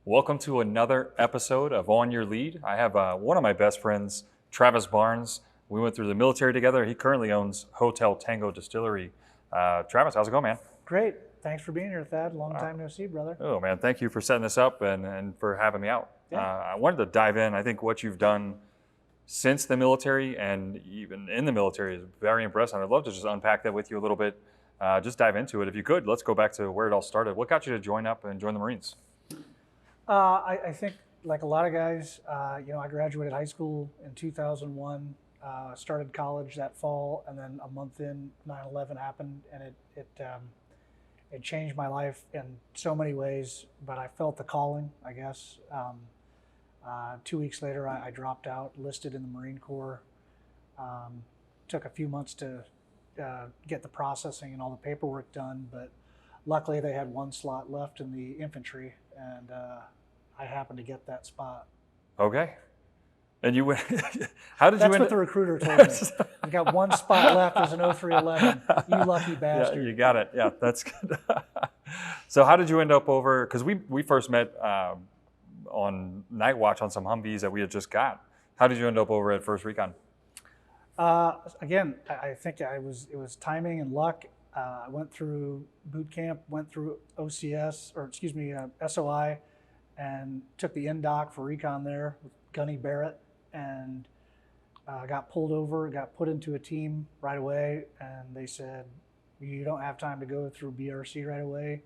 Welcome to another episode of On Your Lead. I have one of my best friends, Travis Barnes. We went through the military together. He currently owns Hotel Tango Distillery. Travis, how's it going, man? Great. Thanks for being here, Thad. Long time no see, brother. Oh, man, thank you for setting this up and for having me out. Yeah. I wanted to dive in. I think what you've done since the military and even in the military is very impressive. I'd love to just unpack that with you a little bit. Just dive into it. If you could, let's go back to where it all started. What got you to join up and join the Marines? I think, like a lot of guys, I graduated high school in 2001, started college that fall, and then a month in, 9/11 happened, and it changed my life in so many ways, but I felt the calling, I guess. 2 weeks later, I dropped out, listed in the Marine Corps. Took a few months to get the processing and all the paperwork done, but luckily they had one slot left in the infantry, and I happened to get that spot. Okay. And you went, how did That's you what the recruiter told me. You got one spot left as an 0311. You lucky bastard. Yeah, you got it. Yeah, that's good. So how did you end up over, because we first met on night watch on some Humvees that we had just got. How did you end up over at 1st Recon? Again, I think it was timing and luck. I went through boot camp, went through SOI, and took the NDoc for Recon there with Gunny Barrett, and got pulled over, got put into a team right away, and they said, you don't have time to go through BRC right away.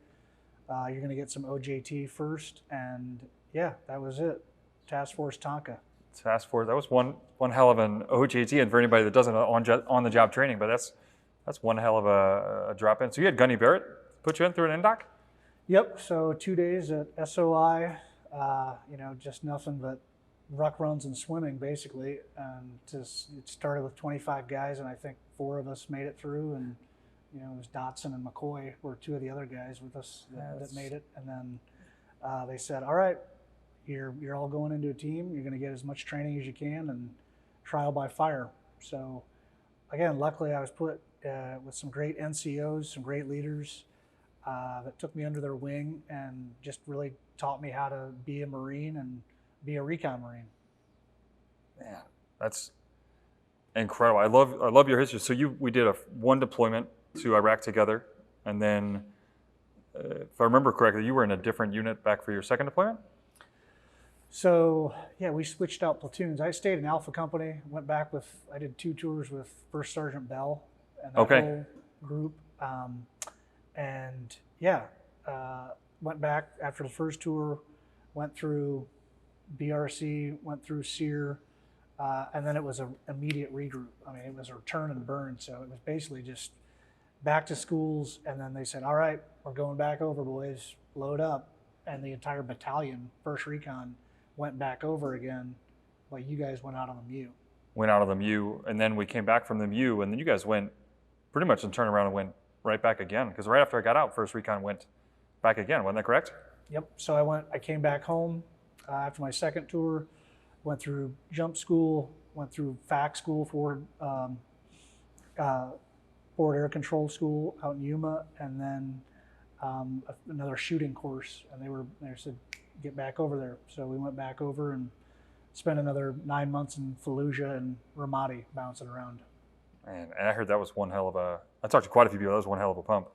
You're going to get some OJT first, and yeah, that was it. Task Force Tonka. Task Force, that was one hell of an OJT, and for anybody that doesn't know on-the-job training, but that's one hell of a drop in. So you had Gunny Barrett put you in through an NDoc? Yep, so 2 days at SOI, just nothing but ruck runs and swimming basically. And it started with 25 guys, and I think 4 of us made it through, and it was Dotson and McCoy were 2 of the other guys with us that made it. And then they said, all right, you're all going into a team, you're going to get as much training as you can and trial by fire. So again, luckily I was put with some great NCOs, some great leaders that took me under their wing and just really taught me how to be a Marine and be a Recon Marine. Man, that's incredible. I love your history. So we did one deployment to Iraq together, and then if I remember correctly, you were in a different unit back for your second deployment? So yeah, we switched out platoons. I stayed in Alpha Company, I did 2 tours with First Sergeant Bell and that whole group. Went back after the first tour, went through BRC, went through SEER, and then it was an immediate regroup. I mean, it was a return and burn, so it was basically just back to schools, and then they said, all right, we're going back over, boys, load up. And the entire battalion, 1st Recon, went back over again, but you guys went out on the MU. Went out of the MU, and then we came back from the MU, and then you guys went pretty much and turned around and went right back again, because right after I got out, 1st Recon went back again. Wasn't that correct? Yep. So I came back home after my second tour, went through jump school, went through FAC school, forward air control school out in Yuma, and then another shooting course. And they said, get back over there. So we went back over and spent another 9 months in Fallujah and Ramadi bouncing around. Man, and I heard that was one hell of I talked to quite a few people, that was one hell of a pump.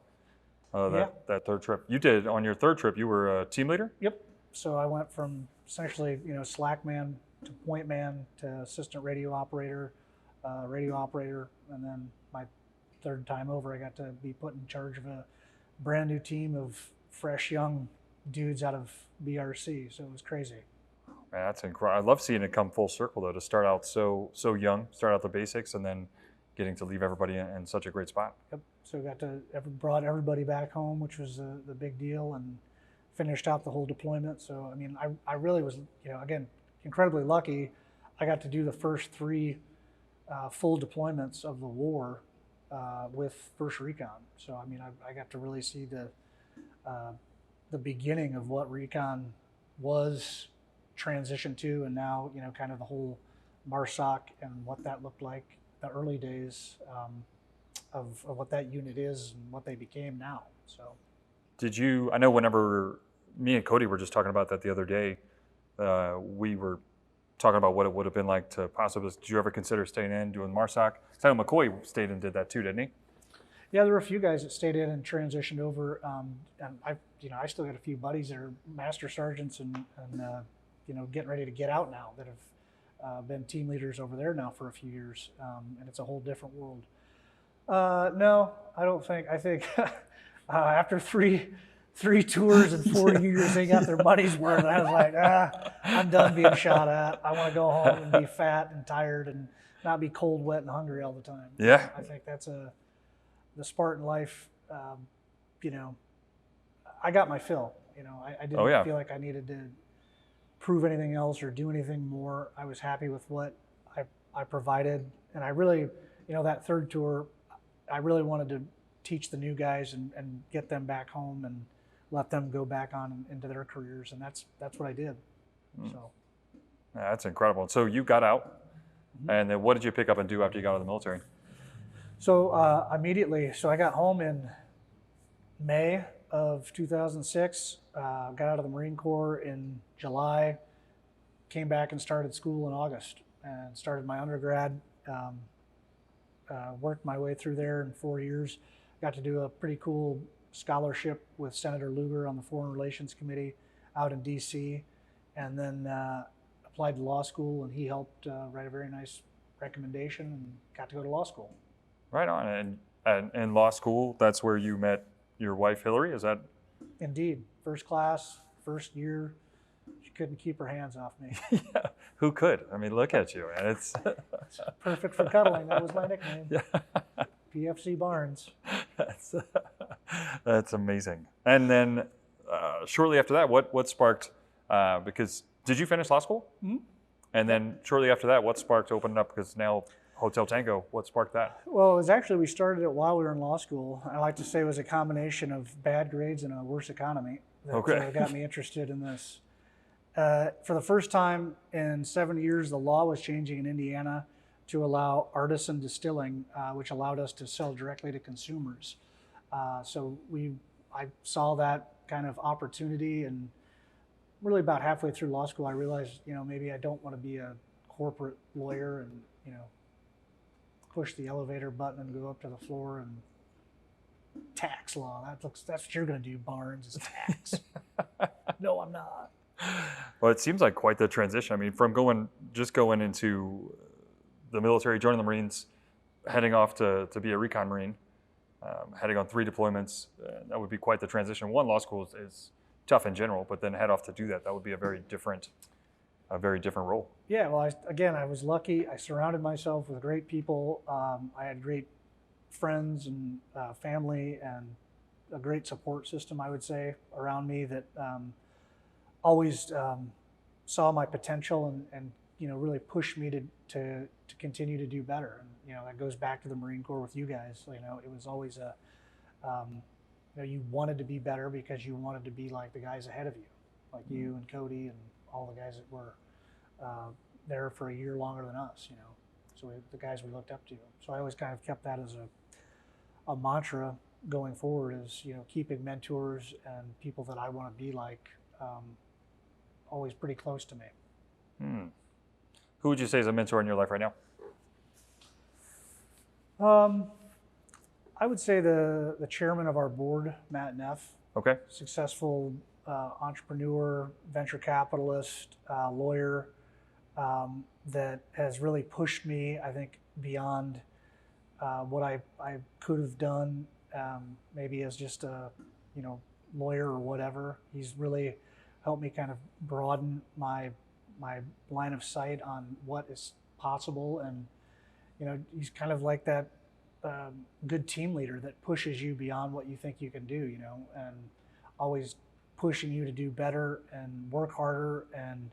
That third trip. You did, on your third trip, you were a team leader? Yep. So I went from essentially, slack man to point man to assistant radio operator, and then my third time over, I got to be put in charge of a brand new team of fresh young dudes out of BRC. So it was crazy. Man, that's incredible. I love seeing it come full circle though, to start out so young, start out the basics, and then getting to leave everybody in such a great spot. Yep. So brought everybody back home, which was the big deal, and finished out the whole deployment. So I mean, I really was, again, incredibly lucky. I got to do the first 3 full deployments of the war with 1st Recon. So I mean, I got to really see the beginning of what Recon was transitioned to, and now kind of the whole MARSOC and what that looked like, the early days of what that unit is and what they became now. So Did you, I know whenever me and Cody were just talking about that the other day. We were talking about what it would have been like to possibly, did you ever consider staying in, doing MARSOC? I know McCoy stayed in and did that too, didn't he? Yeah, there were a few guys that stayed in and transitioned over, and I still got a few buddies that are master sergeants and getting ready to get out now that have been team leaders over there now for a few years, and it's a whole different world. No, I don't think. I think after three tours and 4 years, they got their money's worth. I was like, I'm done being shot at. I want to go home and be fat and tired and not be cold, wet, and hungry all the time. Yeah. I think that's the Spartan life. I got my fill. I didn't feel like I needed to prove anything else or do anything more. I was happy with what I provided, and I really, that third tour, I really wanted to teach the new guys and get them back home and let them go back on into their careers, and that's what I did. So yeah, that's incredible. So you got out, and then what did you pick up and do after you got out of the military? So immediately, I got home in May of 2006, got out of the Marine Corps in July, came back and started school in August and started my undergrad. Worked my way through there in 4 years. Got to do a pretty cool scholarship with Senator Lugar on the Foreign Relations Committee out in DC, and then applied to law school, and he helped write a very nice recommendation and got to go to law school. Right on. And in law school, that's where you met your wife, Hillary? Is that? Indeed. First class, first year. She couldn't keep her hands off me. Yeah. Who could? I mean, look at you. And it's perfect for cuddling. That was my nickname. Yeah. PFC Barnes. That's amazing. And then shortly after that, what sparked, because did you finish law school? Mm-hmm. And then shortly after that, what sparked opening up? Because now Hotel Tango, what sparked that? Well, it was actually, we started it while we were in law school. I like to say it was a combination of bad grades and a worse economy that got me interested in this. For the first time in 7 years, the law was changing in Indiana to allow artisan distilling, which allowed us to sell directly to consumers. So I saw that kind of opportunity, and really about halfway through law school, I realized, maybe I don't want to be a corporate lawyer and, push the elevator button and go up to the floor and tax law. That's what you're going to do, Barnes, is tax. No, I'm not. Well, it seems like quite the transition. I mean, from going into the military, joining the Marines, heading off to be a Recon Marine, heading on 3 deployments, that would be quite the transition. One, law school is tough in general, but then head off to do that would be a very different role. Yeah, well, I was lucky. I surrounded myself with great people. I had great friends and family and a great support system, I would say, around me that always saw my potential and really pushed me to continue to do better. And that goes back to the Marine Corps with you guys. It was always you wanted to be better because you wanted to be like the guys ahead of you, like you and Cody and all the guys that were there for a year longer than us. So the guys we looked up to. So I always kind of kept that as a mantra going forward, is keeping mentors and people that I want to be like always pretty close to me. Who would you say is a mentor in your life right now? I would say the chairman of our board, Matt Neff. Okay. Successful entrepreneur, venture capitalist, lawyer, that has really pushed me, I think, beyond what I could have done, maybe as just a lawyer or whatever. He's really helped me kind of broaden my line of sight on what is possible, and he's kind of like that good team leader that pushes you beyond what you think you can do, and always pushing you to do better and work harder and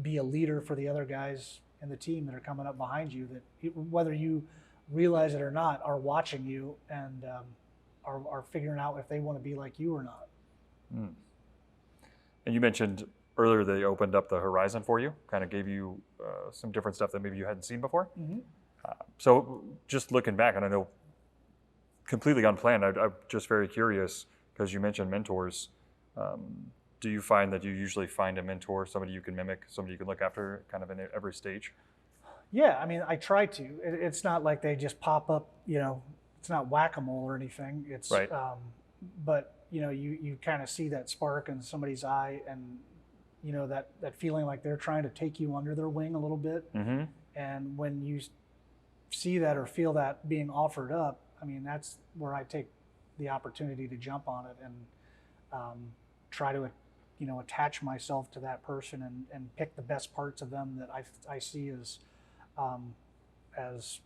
be a leader for the other guys in the team that are coming up behind you, that whether you realize it or not are watching you and are figuring out if they want to be like you or not. And you mentioned earlier they opened up the horizon for you, kind of gave you some different stuff that maybe you hadn't seen before. Mm-hmm. So just looking back, and I know completely unplanned, I'm just very curious, because you mentioned mentors. Do you find that you usually find a mentor, somebody you can mimic, somebody you can look after kind of in every stage? Yeah, I mean, I try to. It's not like they just pop up, it's not whack-a-mole or anything. Right. But you kind of see that spark in somebody's eye, and that feeling like they're trying to take you under their wing a little bit. Mm-hmm. And when you see that or feel that being offered up, I mean, that's where I take the opportunity to jump on it and try to, attach myself to that person and pick the best parts of them that I see as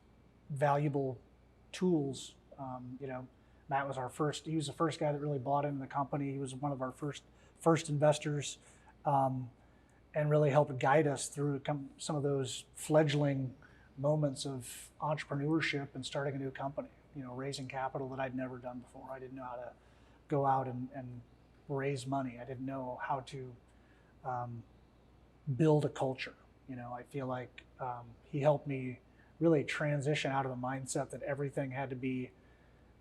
valuable tools. Matt was he was the first guy that really bought into the company. He was one of our first investors, and really helped guide us through some of those fledgling moments of entrepreneurship and starting a new company, raising capital that I'd never done before. I didn't know how to go out and raise money. I didn't know how to build a culture. I feel like he helped me really transition out of the mindset that everything had to be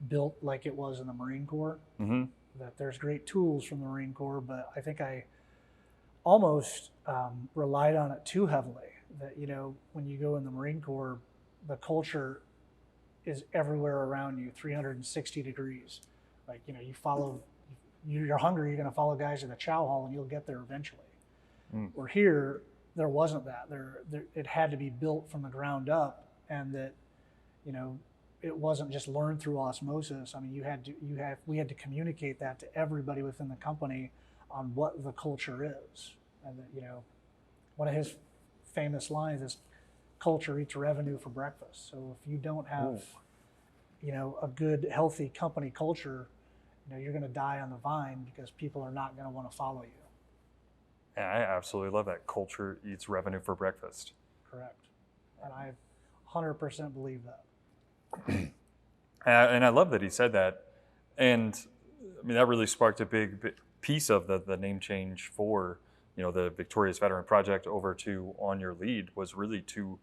built like it was in the Marine Corps. Mm-hmm. That there's great tools from the Marine Corps, but I think I almost relied on it too heavily. That when you go in the Marine Corps, the culture is everywhere around you, 360 degrees. Like you follow. You're hungry, you're going to follow guys to the chow hall, and you'll get there eventually. Where here, there wasn't that. It had to be built from the ground up, and that, it wasn't just learned through osmosis. I mean, we had to communicate that to everybody within the company on what the culture is, and that, one of his famous lines is, "Culture eats revenue for breakfast." So if you don't have, a good, healthy company culture, you're going to die on the vine because people are not going to want to follow you. Yeah, I absolutely love that. Culture eats revenue for breakfast. Correct. And I 100% believe that. And I love that he said that. And I mean, that really sparked a big piece of the name change for, the Victorious Veteran Project over to On Your Lead was really to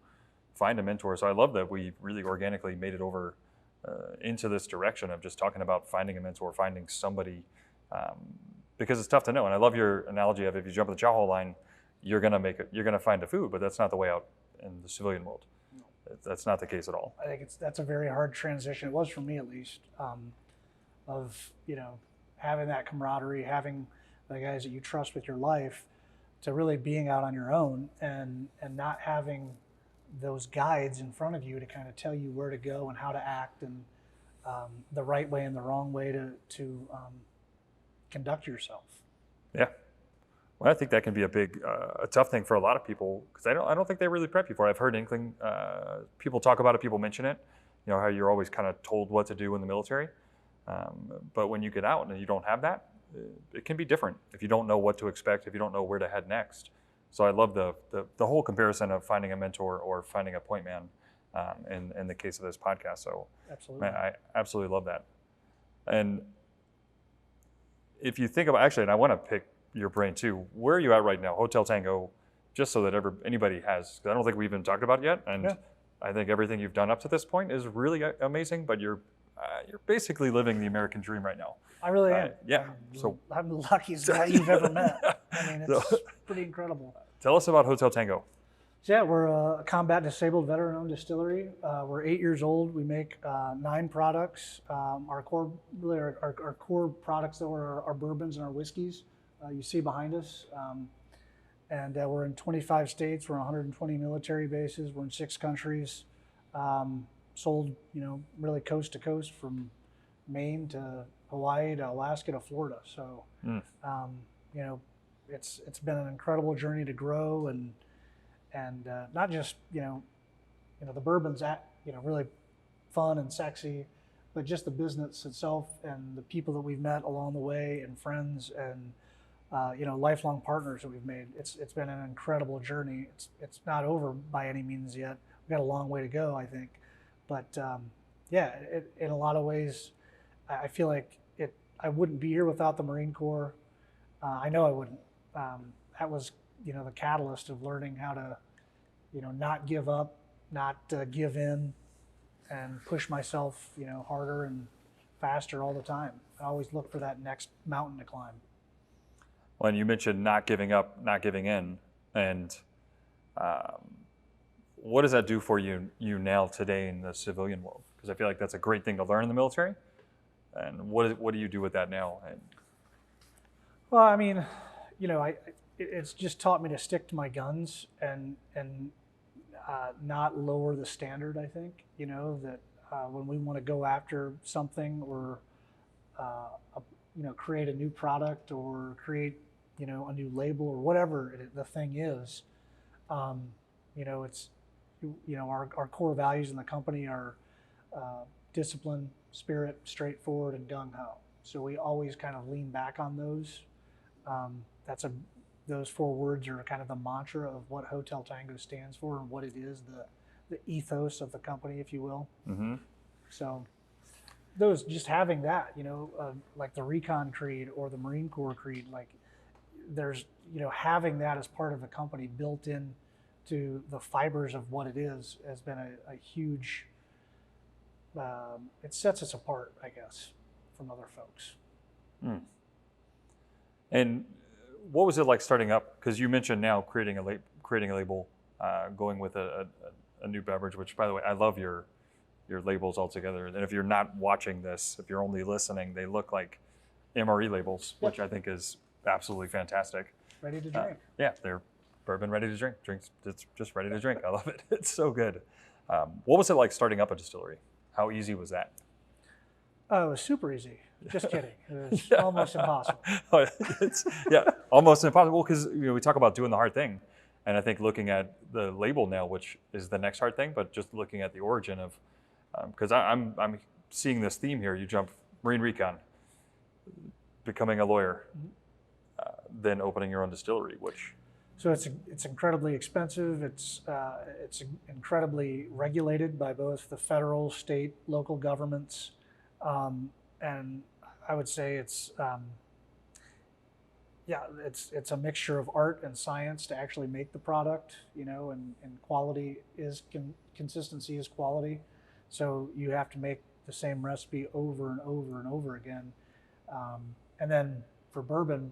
find a mentor. So I love that we really organically made it over into this direction of just talking about finding a mentor, finding somebody, because it's tough to know. And I love your analogy of if you jump in the chow hall line, you're gonna find the food, but that's not the way out in the civilian world. No. That's not the case at all. I think that's a very hard transition. It was for me, at least, of having that camaraderie, having the guys that you trust with your life, to really being out on your own and not having those guides in front of you to kind of tell you where to go and how to act and the right way and the wrong way to conduct yourself. Yeah. Well, I think that can be a tough thing for a lot of people because I don't think they really prep you for it. I've heard inkling people talk about it, people mention it, how you're always kind of told what to do in the military. But when you get out and you don't have that, it can be different if you don't know what to expect, if you don't know where to head next. So I love the whole comparison of finding a mentor or finding a point man in the case of this podcast. So absolutely. Man, I absolutely love that. And if you think about, actually, and I want to pick your brain too, where are you at right now? Hotel Tango, just so that anybody has, because I don't think we even talked about it yet. And yeah. I think everything you've done up to this point is really amazing, but you're basically living the American dream right now. I really am. Yeah. I'm the luckiest guy you've ever met. I mean, it's pretty incredible. Tell us about Hotel Tango. So yeah, we're a combat disabled veteran-owned distillery. We're 8 years old. We make 9 products. Our core products though are our bourbons and our whiskeys. You see behind us. And we're in 25 states. We're on 120 military bases. We're in 6 countries. Sold, really coast to coast from Maine to Hawaii to Alaska to Florida. So, it's been an incredible journey to grow and not just, the bourbon's really fun and sexy, but just the business itself and the people that we've met along the way and friends and, lifelong partners that we've made. It's been an incredible journey. It's not over by any means yet. We've got a long way to go, I think. But in a lot of ways, I feel like I wouldn't be here without the Marine Corps. I know I wouldn't. That was, the catalyst of learning how to, not give up, not give in, and push myself, harder and faster all the time. I always look for that next mountain to climb. When you mentioned not giving up, not giving in, and what does that do for you now today in the civilian world? Because I feel like that's a great thing to learn in the military. And what do you do with that now? And, Well, I mean, it's just taught me to stick to my guns and not lower the standard. I think that when we want to go after something or create a new product or create a new label or whatever the thing is, it's our core values in the company are discipline, spirit, straightforward, and gung ho. So we always kind of lean back on those. Those 4 words are kind of the mantra of what Hotel Tango stands for and what it is, the ethos of the company, if you will. mm-hmm. So those, just having that, like the Recon Creed or the Marine Corps Creed, like there's, having that as part of the company built in to the fibers of what it is has been a huge, it sets us apart, I guess, from other folks. Mm. And what was it like starting up? Because you mentioned now creating a label, going with a new beverage, which, by the way, I love your labels altogether. And if you're not watching this, if you're only listening, they look like MRE labels, Yep. which I think is absolutely fantastic. Ready to drink. Yeah, they're bourbon ready to drink. It's just ready to drink. I love it. It's so good. What was it like starting up a distillery? How easy was that? Oh, it was super easy. Just kidding. It was almost impossible. Almost impossible, because we talk about doing the hard thing, and I think looking at the label now, which is the next hard thing, but just looking at the origin of, because I'm seeing this theme here. You jump Marine Recon, becoming a lawyer, then opening your own distillery, which. So it's incredibly expensive. It's incredibly regulated by both the federal, state, local governments. And I would say it's a mixture of art and science to actually make the product, and quality is consistency is quality. So you have to make the same recipe over and over and over again. And then for bourbon,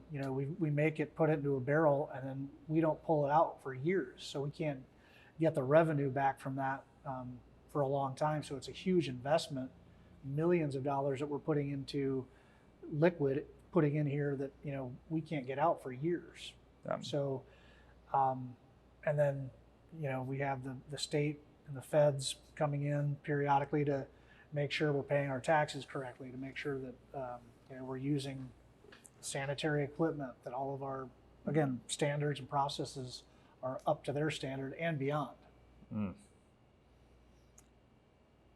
we make it, put it into a barrel, and then we don't pull it out for years. So we can't get the revenue back from that for a long time. So it's a huge investment. Millions of dollars that we're putting into liquid, putting in here that we can't get out for years. So, and then we have the state and the feds coming in periodically to make sure we're paying our taxes correctly, to make sure that we're using sanitary equipment, that all of our standards and processes are up to their standard and beyond.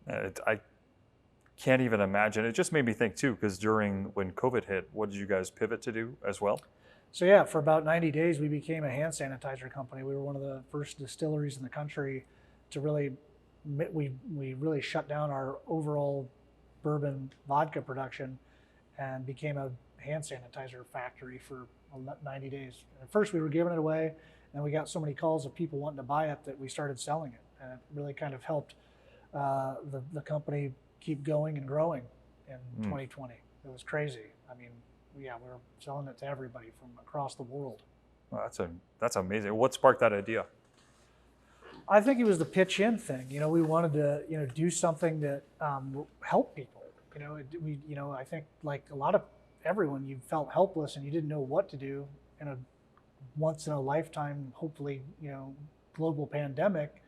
I can't even imagine. It just made me think too, because when COVID hit, what did you guys pivot to do as well? So yeah, for about 90 days, we became a hand sanitizer company. We were one of the first distilleries in the country to really, we really shut down our overall bourbon vodka production and became a hand sanitizer factory for 90 days. At first we were giving it away, and we got so many calls of people wanting to buy it that we started selling it. And it really kind of helped the company keep going and growing in 2020. It was crazy. I mean, we were selling it to everybody from across the world. Well, that's amazing. What sparked that idea? I think it was the pitch in thing. We wanted to do something that help people. I think like a lot of everyone, you felt helpless and you didn't know what to do in a once in a lifetime, hopefully, global pandemic.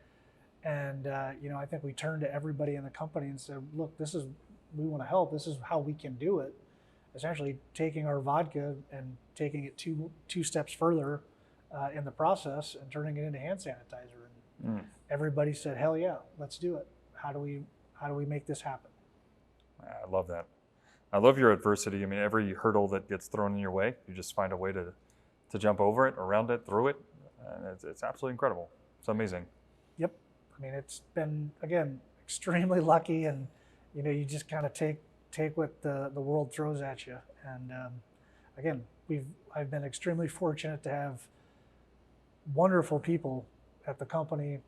And, I think we turned to everybody in the company and said, look, we want to help. This is how we can do it. Essentially taking our vodka and taking it two steps further in the process and turning it into hand sanitizer. And everybody said, hell yeah, let's do it. How do we make this happen? I love that. I love your adversity. I mean, every hurdle that gets thrown in your way, you just find a way to jump over it, around it, through it. And it's absolutely incredible. It's amazing. Yep. I mean, it's been, again, extremely lucky, and you just kind of take what the world throws at you. And again, I've been extremely fortunate to have wonderful people at the company,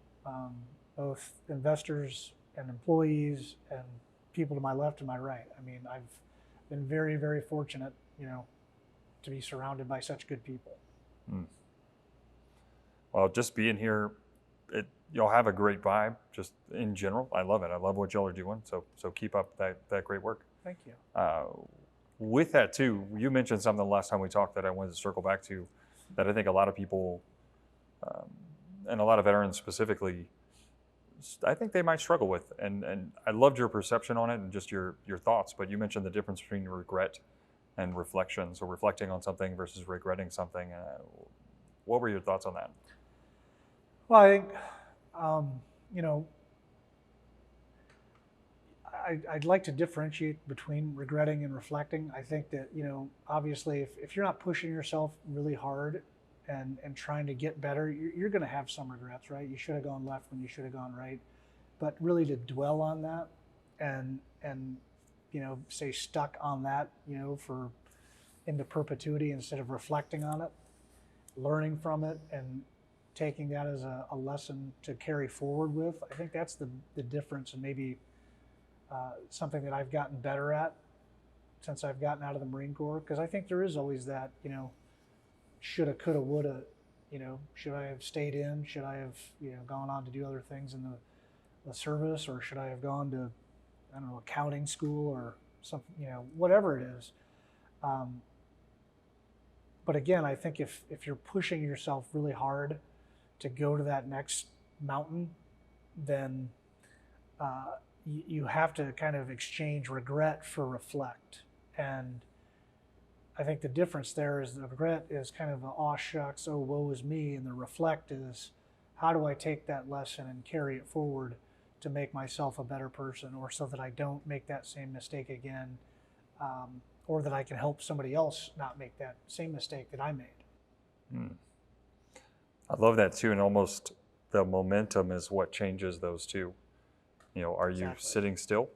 both investors and employees and people to my left and my right. I mean, I've been very, very fortunate, to be surrounded by such good people. Well, just being here, you'll have a great vibe. Just in general, I love it. I love what y'all are doing. So keep up that great work. Thank you. With that too, you mentioned something the last time we talked that I wanted to circle back to, that I think a lot of people, and a lot of veterans specifically, I think they might struggle with. And I loved your perception on it and just your thoughts. But you mentioned the difference between regret and reflection. So reflecting on something versus regretting something. What were your thoughts on that? Well, I think, you know, I'd like to differentiate between regretting and reflecting. I think that, you know, obviously if you're not pushing yourself really hard and trying to get better, you're going to have some regrets, right? You should have gone left when you should have gone right. But really to dwell on that and you know, stay stuck on that, you know, for into perpetuity instead of reflecting on it, learning from it, and taking that as a lesson to carry forward with. I think that's the difference, and maybe something that I've gotten better at since I've gotten out of the Marine Corps, because I think there is always that, you know, shoulda, coulda, woulda, you know, should I have stayed in? Should I have, you know, gone on to do other things in the service, or should I have gone to, I don't know, accounting school or something, you know, whatever it is. But again, I think if you're pushing yourself really hard to go to that next mountain, then you have to kind of exchange regret for reflect. And I think the difference there is the regret is kind of the aw shucks, oh woe is me, and the reflect is how do I take that lesson and carry it forward to make myself a better person, or so that I don't make that same mistake again, or that I can help somebody else not make that same mistake that I made. I love that too, and almost the momentum is what changes those two. You know, are you sitting still?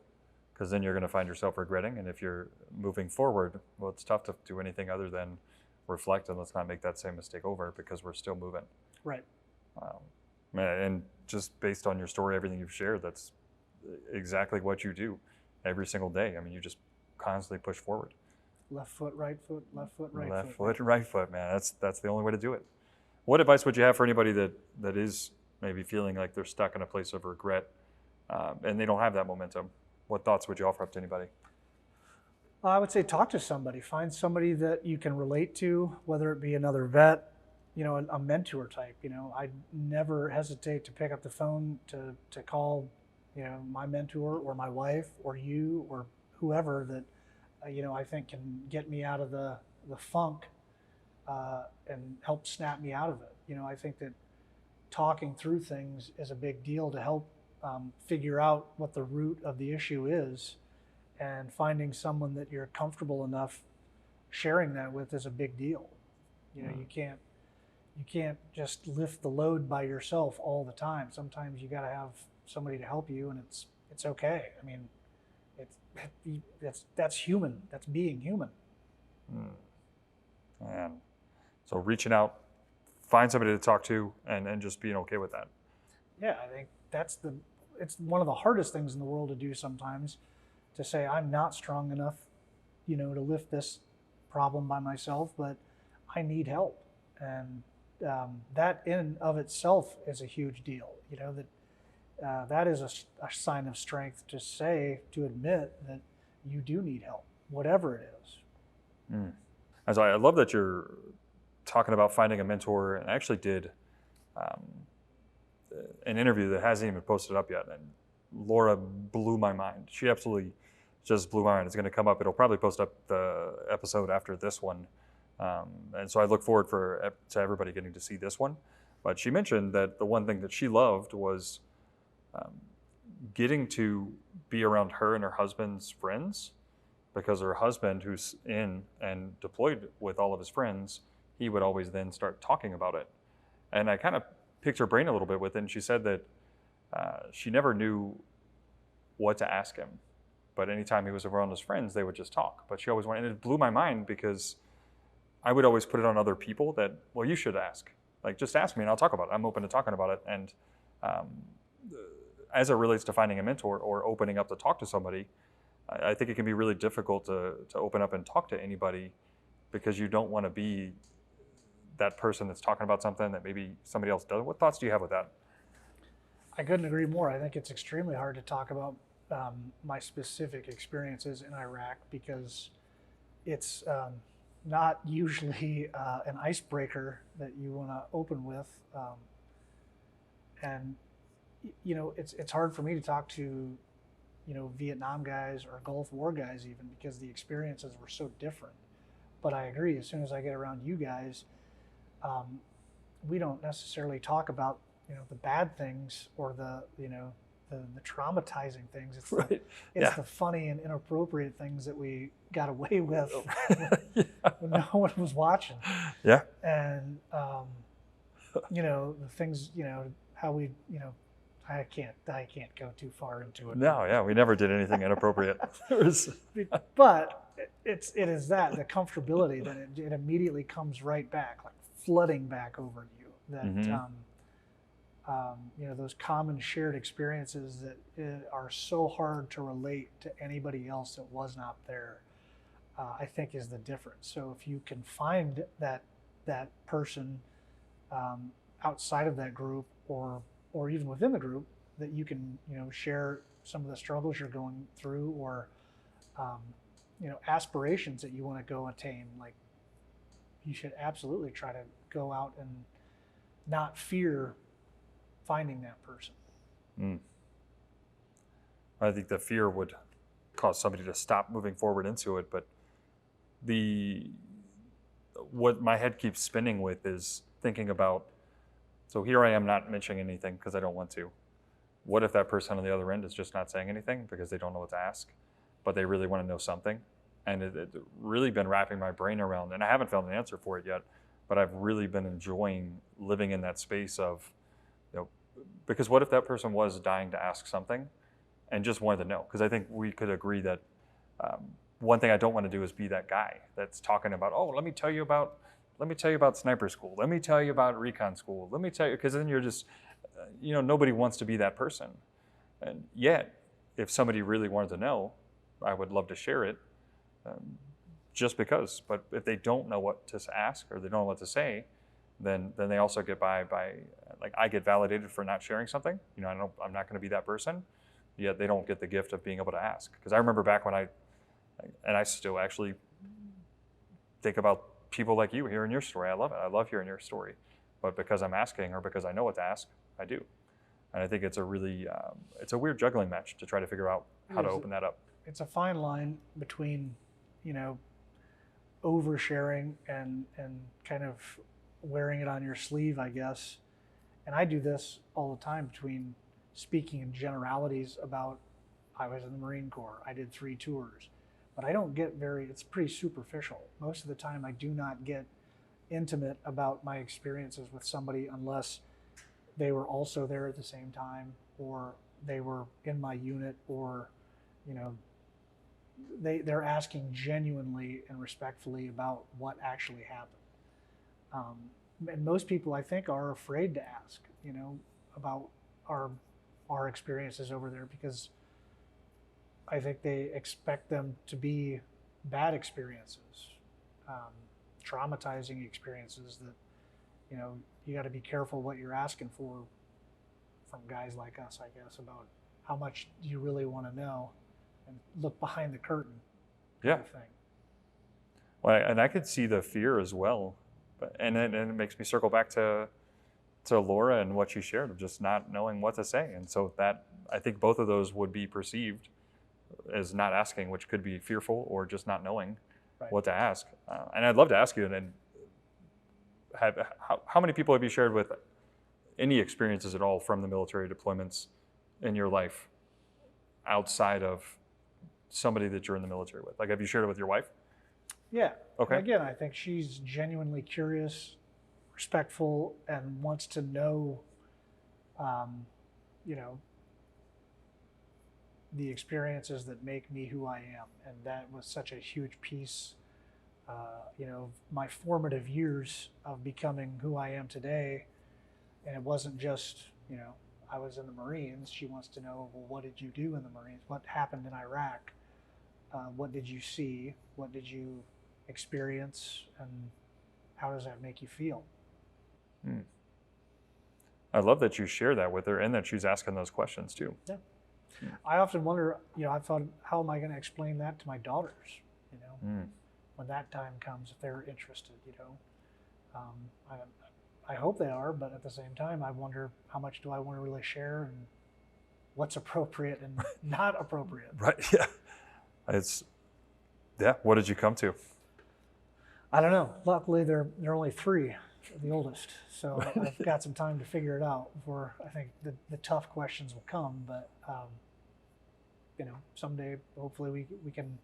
Because then you're going to find yourself regretting, and if you're moving forward, well, it's tough to do anything other than reflect and let's not make that same mistake over, because we're still moving. Right. And just based on your story, everything you've shared, that's exactly what you do every single day. I mean, you just constantly push forward. Left foot, right foot, left foot, right foot. Left foot, right foot, man. That's the only way to do it. What advice would you have for anybody that is maybe feeling like they're stuck in a place of regret, and they don't have that momentum? What thoughts would you offer up to anybody? I would say talk to somebody. Find somebody that you can relate to, whether it be another vet, you know, a mentor type. You know, I never hesitate to pick up the phone to call, you know, my mentor or my wife or you or whoever that, you know, I think can get me out of the funk and help snap me out of it. You know, I think that talking through things is a big deal to help figure out what the root of the issue is, and finding someone that you're comfortable enough sharing that with is a big deal. You know, you can't just lift the load by yourself all the time. Sometimes you got to have somebody to help you, and it's okay. I mean, that's human. That's being human. And so reaching out, find somebody to talk to, and just being okay with that. Yeah, I think it's one of the hardest things in the world to do sometimes, to say I'm not strong enough, you know, to lift this problem by myself, but I need help. And that in of itself is a huge deal. You know, that is a sign of strength to say, to admit that you do need help, whatever it is. And so I love that you're talking about finding a mentor, and I actually did an interview that hasn't even posted up yet, and Laura blew my mind. She absolutely just blew my mind. It's going to come up. It'll probably post up the episode after this one, and so I look forward to everybody getting to see this one. But she mentioned that the one thing that she loved was getting to be around her and her husband's friends, because her husband, who's in and deployed with all of his friends, he would always then start talking about it. And I kind of picked her brain a little bit with it, and she said that she never knew what to ask him. But anytime he was around his friends, they would just talk. But she always wanted, and it blew my mind, because I would always put it on other people that, well, you should ask. Like, just ask me and I'll talk about it. I'm open to talking about it. And as it relates to finding a mentor or opening up to talk to somebody, I think it can be really difficult to open up and talk to anybody because you don't want to be that person that's talking about something that maybe somebody else does. What thoughts do you have with that? I couldn't agree more. I think it's extremely hard to talk about my specific experiences in Iraq because it's not usually an icebreaker that you want to open with. And you know, it's hard for me to talk to, you know, Vietnam guys or Gulf War guys even because the experiences were so different. But I agree. As soon as I get around you guys, we don't necessarily talk about, you know, the bad things or the, you know, the traumatizing things. It's Right. it's the funny and inappropriate things that we got away with Yeah. when no one was watching. Yeah. And you know, the things, you know, how we, you know, I can't go too far into it. No, yeah, we never did anything inappropriate. But it is that the comfortability that it immediately comes right back, like flooding back over you. That you know, those common shared experiences that are so hard to relate to anybody else that was not there. I think is the difference. So if you can find that person outside of that group or even within the group that you can, you know, share some of the struggles you're going through or you know, aspirations that you want to go attain, like you should absolutely try to go out and not fear finding that person. I think the fear would cause somebody to stop moving forward into it, but what my head keeps spinning with is thinking about, so here I am not mentioning anything because I don't want to. What if that person on the other end is just not saying anything because they don't know what to ask, but they really want to know something? And it's really been wrapping my brain around, and I haven't found an answer for it yet, but I've really been enjoying living in that space of, you know, because what if that person was dying to ask something and just wanted to know? Because I think we could agree that one thing I don't want to do is be that guy that's talking about, oh, let me tell you about sniper school. Let me tell you about recon school. Let me tell you, because then you're just, you know, nobody wants to be that person. And yet, if somebody really wanted to know, I would love to share it, just because. But if they don't know what to ask or they don't know what to say, then they also get by like I get validated for not sharing something. You know, I'm not going to be that person. Yet they don't get the gift of being able to ask. Because I remember back when I still actually think about people like you hearing your story. I love it. I love hearing your story. But because I'm asking or because I know what to ask, I do. And I think it's a really, it's a weird juggling match to try to figure out how to open that up. It's a fine line between, you know, oversharing and kind of wearing it on your sleeve, I guess. And I do this all the time between speaking in generalities about, I was in the Marine Corps, I did 3 tours, but I don't get it's pretty superficial. Most of the time I do not get intimate about my experiences with somebody unless they were also there at the same time or they were in my unit or, you know, they're asking genuinely and respectfully about what actually happened. And most people, I think, are afraid to ask, you know, about our experiences over there because I think they expect them to be bad experiences, traumatizing experiences that, you know, you got to be careful what you're asking for from guys like us, I guess, about how much do you really want to know and look behind the curtain. Yeah. Kind of thing. Well, and I could see the fear as well, and it makes me circle back to Laura and what she shared of just not knowing what to say, and so that I think both of those would be perceived as not asking, which could be fearful or just not knowing what to ask. And I'd love to ask you, and how many people have you shared with any experiences at all from the military deployments in your life outside of somebody that you're in the military with? Like, have you shared it with your wife? Yeah. Okay. And again, I think she's genuinely curious, respectful, and wants to know, you know, the experiences that make me who I am. And that was such a huge piece, you know, my formative years of becoming who I am today. And it wasn't just, you know, I was in the Marines. She wants to know, well, what did you do in the Marines? What happened in Iraq? What did you see? What did you experience, and how does that make you feel? Hmm. I love that you share that with her and that she's asking those questions too. Yeah. I often wonder, I thought, how am I going to explain that to my daughters, when that time comes, if they're interested, I hope they are, but at the same time, I wonder how much do I want to really share and what's appropriate and not appropriate. Right. Yeah. What did you come to? I don't know. Luckily, they're only 3, the oldest, so I've got some time to figure it out before I think the tough questions will come. But someday, hopefully, we can,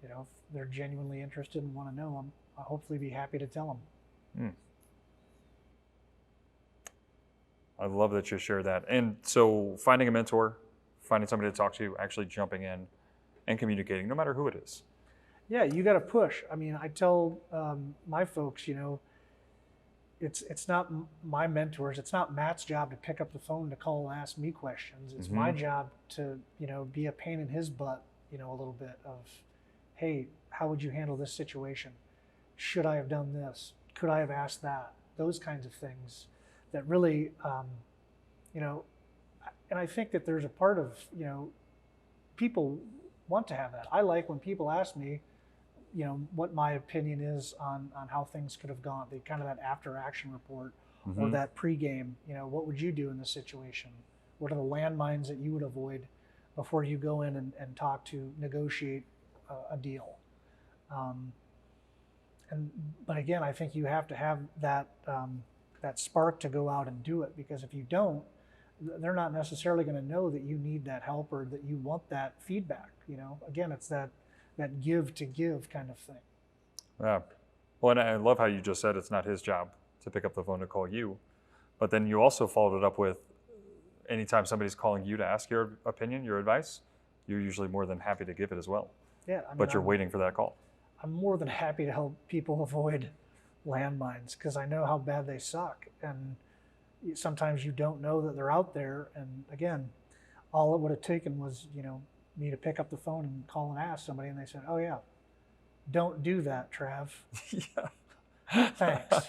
if they're genuinely interested and want to know, I'll hopefully be happy to tell them. I love that you share that. And so finding a mentor, finding somebody to talk to, actually jumping in and communicating, no matter who it is. Yeah, you got to push. I mean, I tell my folks, it's not my mentors. It's not Matt's job to pick up the phone to call and ask me questions. It's my job to, be a pain in his butt, a little bit of, hey, how would you handle this situation? Should I have done this? Could I have asked that? Those kinds of things that really, and I think that there's a part of, people want to have that. I like when people ask me, what my opinion is on how things could have gone, the kind of that after action report or that pregame, what would you do in this situation? What are the landmines that you would avoid before you go in and talk to negotiate a deal? But again, I think you have to have that, that spark to go out and do it, because if you don't, they're not necessarily going to know that you need that help or that you want that feedback. Again, it's that give to give kind of thing. Yeah. Well, and I love how you just said it's not his job to pick up the phone to call you, but then you also followed it up with, anytime somebody's calling you to ask your opinion, your advice, you're usually more than happy to give it as well. Yeah. But you're waiting for that call. I'm more than happy to help people avoid landmines, because I know how bad they suck. And sometimes you don't know that they're out there. And again, all it would have taken was, me to pick up the phone and call and ask somebody, and they said, oh yeah, don't do that, Trav. Yeah. Thanks.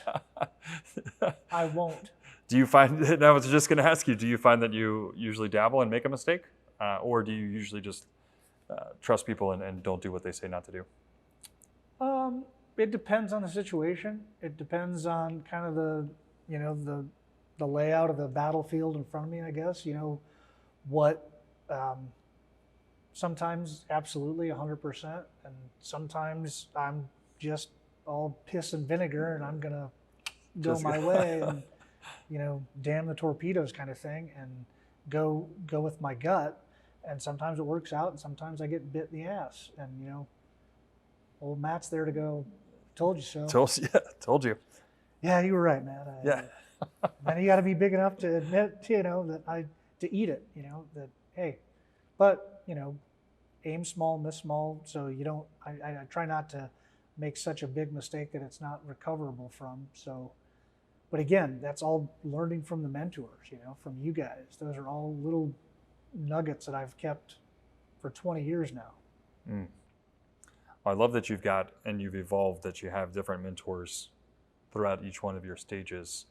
I won't. Do you find, I was just going to ask you, do you find that you usually dabble and make a mistake? Or do you usually just trust people and don't do what they say not to do? It depends on the situation. It depends on kind of the layout of the battlefield in front of me, I guess. What, sometimes absolutely 100%, and sometimes I'm just all piss and vinegar and I'm gonna go my way and damn the torpedoes kind of thing, and go with my gut. And sometimes it works out, and sometimes I get bit in the ass. And old Matt's there to go, told you so. Told you. Yeah, you were right, Matt. Yeah. And you got to be big enough to admit, that to eat it. That hey, but aim small, miss small. So you don't. I try not to make such a big mistake that it's not recoverable from. So, but again, that's all learning from the mentors. From you guys. Those are all little nuggets that I've kept for 20 years now. I love that you've got, and you've evolved, that you have different mentors throughout each one of your stages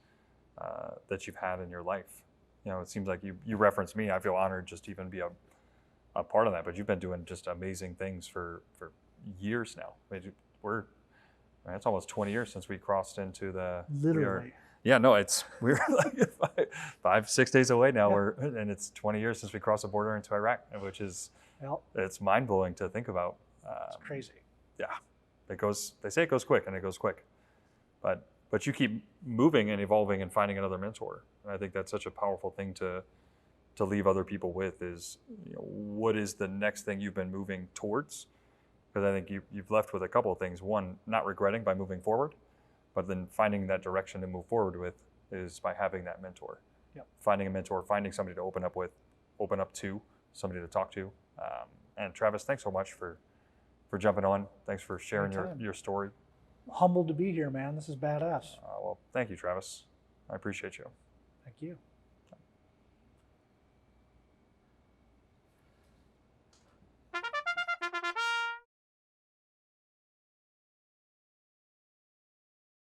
that you've had in your life. It seems like you referenced me. I feel honored just to even be a part of that, but you've been doing just amazing things for years now. It's almost 20 years since we crossed into the... Literally. We're like 5-6 days away now. Yeah. And it's 20 years since we crossed the border into Iraq, which is, Yep. It's mind blowing to think about. It's crazy. Yeah, they say it goes quick, and it goes quick, but you keep moving and evolving and finding another mentor. And I think that's such a powerful thing to leave other people with is, what is the next thing you've been moving towards? Because I think you've left with a couple of things. One, not regretting by moving forward, but then finding that direction to move forward with is by having that mentor. Yep. Finding a mentor, finding somebody to open up to, somebody to talk to. And Travis, thanks so much for jumping on. Thanks for sharing your story. Humbled to be here, man. This is badass. Well, thank you, Travis. I appreciate you. Thank you.